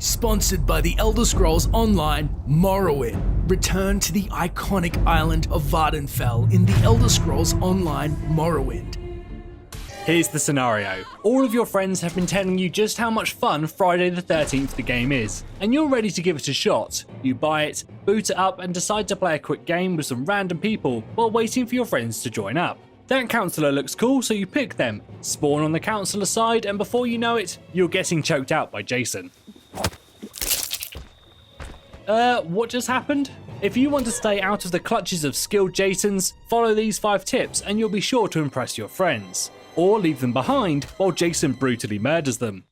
Sponsored by the Elder Scrolls Online, Morrowind. Return to the iconic island of Vardenfell in the Elder Scrolls Online, Morrowind. Here's the scenario. All of your friends have been telling you just how much fun Friday the 13th the game is, and you're ready to give it a shot. You buy it, boot it up, and decide to play a quick game with some random people while waiting for your friends to join up. That counsellor looks cool, so you pick them, spawn on the counsellor side, and before you know it, you're getting choked out by Jason. What just happened? If you want to stay out of the clutches of skilled Jasons, follow these 5 tips and you'll be sure to impress your friends. Or leave them behind while Jason brutally murders them.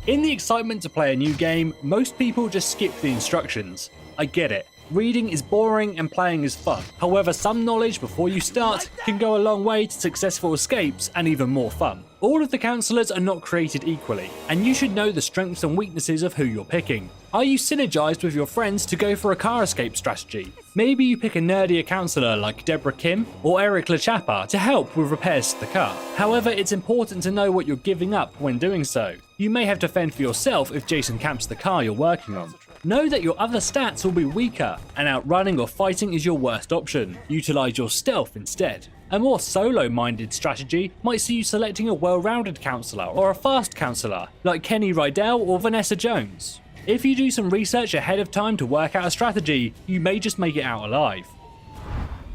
In the excitement to play a new game, most people just skip the instructions. I get it. Reading is boring and playing is fun. However, some knowledge before you start can go a long way to successful escapes and even more fun. All of the counsellors are not created equally, and you should know the strengths and weaknesses of who you're picking. Are you synergized with your friends to go for a car escape strategy? Maybe you pick a nerdier counsellor like Deborah Kim or Eric LeChapa to help with repairs to the car. However, it's important to know what you're giving up when doing so. You may have to fend for yourself if Jason camps the car you're working on. Know that your other stats will be weaker, and outrunning or fighting is your worst option. Utilise your stealth instead. A more solo-minded strategy might see you selecting a well-rounded counsellor or a fast counsellor, like Kenny Rydell or Vanessa Jones. If you do some research ahead of time to work out a strategy, you may just make it out alive.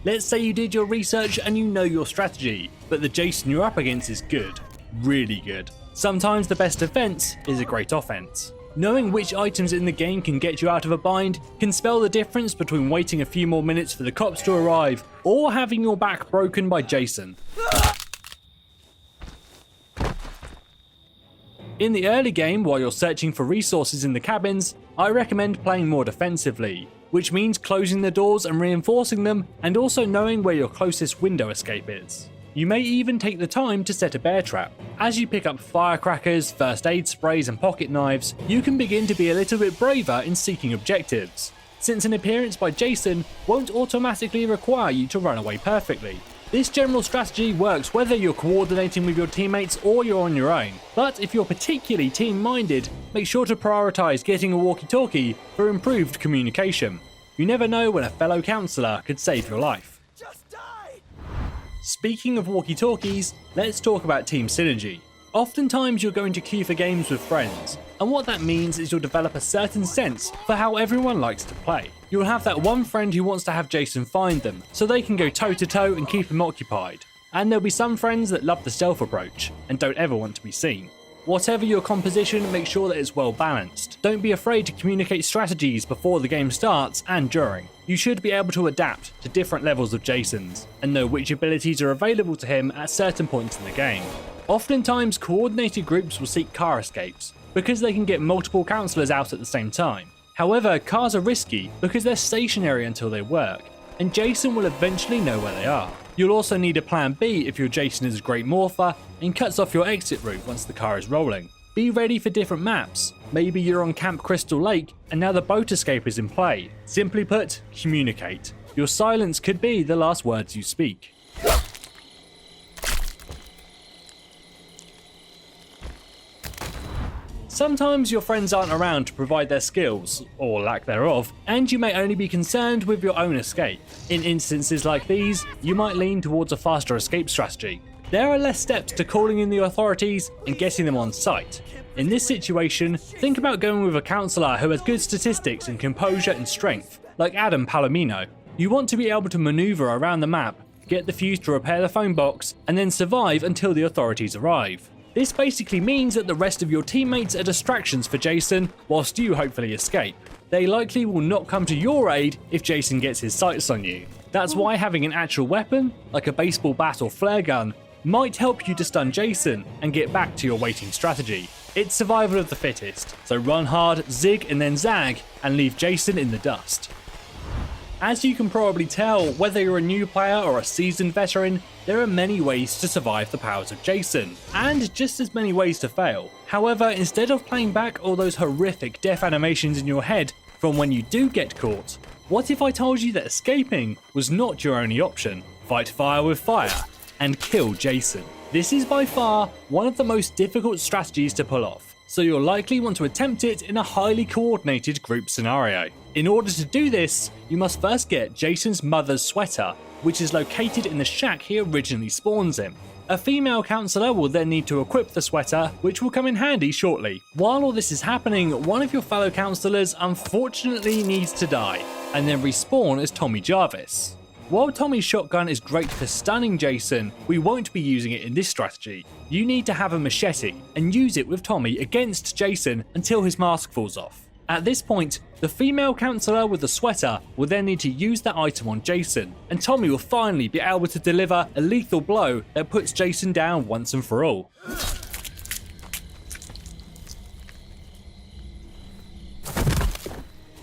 Let's say you did your research and you know your strategy, but the Jason you're up against is good. Really good. Sometimes the best defense is a great offense. Knowing which items in the game can get you out of a bind can spell the difference between waiting a few more minutes for the cops to arrive or having your back broken by Jason. In the early game, while you're searching for resources in the cabins, I recommend playing more defensively, which means closing the doors and reinforcing them, and also knowing where your closest window escape is. You may even take the time to set a bear trap. As you pick up firecrackers, first aid sprays and pocket knives, you can begin to be a little bit braver in seeking objectives, since an appearance by Jason won't automatically require you to run away perfectly. This general strategy works whether you're coordinating with your teammates or you're on your own, but if you're particularly team-minded, make sure to prioritise getting a walkie-talkie for improved communication. You never know when a fellow counsellor could save your life. Speaking of walkie-talkies, let's talk about team synergy. Oftentimes you're going to queue for games with friends, and what that means is you'll develop a certain sense for how everyone likes to play. You'll have that one friend who wants to have Jason find them, so they can go toe-to-toe and keep him occupied. And there'll be some friends that love the stealth approach, and don't ever want to be seen. Whatever your composition, make sure that it's well balanced. Don't be afraid to communicate strategies before the game starts and during. You should be able to adapt to different levels of Jason's, and know which abilities are available to him at certain points in the game. Oftentimes, coordinated groups will seek car escapes, because they can get multiple counsellors out at the same time. However, cars are risky because they're stationary until they work, and Jason will eventually know where they are. You'll also need a plan B if your Jason is a great morpher and cuts off your exit route once the car is rolling. Be ready for different maps. Maybe you're on Camp Crystal Lake and now the boat escape is in play. Simply put, communicate. Your silence could be the last words you speak. Sometimes your friends aren't around to provide their skills, or lack thereof, and you may only be concerned with your own escape. In instances like these, you might lean towards a faster escape strategy. There are less steps to calling in the authorities and getting them on site. In this situation, think about going with a counsellor who has good statistics in composure and strength, like Adam Palomino. You want to be able to maneuver around the map, get the fuse to repair the phone box, and then survive until the authorities arrive. This basically means that the rest of your teammates are distractions for Jason, whilst you hopefully escape. They likely will not come to your aid if Jason gets his sights on you. That's why having an actual weapon, like a baseball bat or flare gun, might help you to stun Jason and get back to your waiting strategy. It's survival of the fittest, so run hard, zig and then zag, and leave Jason in the dust. As you can probably tell, whether you're a new player or a seasoned veteran, there are many ways to survive the powers of Jason, and just as many ways to fail. However, instead of playing back all those horrific death animations in your head from when you do get caught, what if I told you that escaping was not your only option? Fight fire with fire, and kill Jason. This is by far one of the most difficult strategies to pull off, so you'll likely want to attempt it in a highly coordinated group scenario. In order to do this, you must first get Jason's mother's sweater, which is located in the shack he originally spawns in. A female counsellor will then need to equip the sweater, which will come in handy shortly. While all this is happening, one of your fellow counsellors unfortunately needs to die, and then respawn as Tommy Jarvis. While Tommy's shotgun is great for stunning Jason, we won't be using it in this strategy. You need to have a machete, and use it with Tommy against Jason until his mask falls off. At this point, the female counsellor with the sweater will then need to use that item on Jason, and Tommy will finally be able to deliver a lethal blow that puts Jason down once and for all.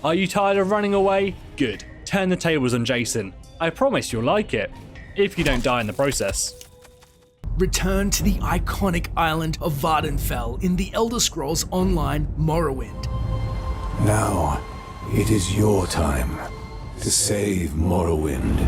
Are you tired of running away? Good. Turn the tables on Jason. I promise you'll like it, if you don't die in the process. Return to the iconic island of Vardenfell in the Elder Scrolls Online Morrowind. Now, it is your time to save Morrowind.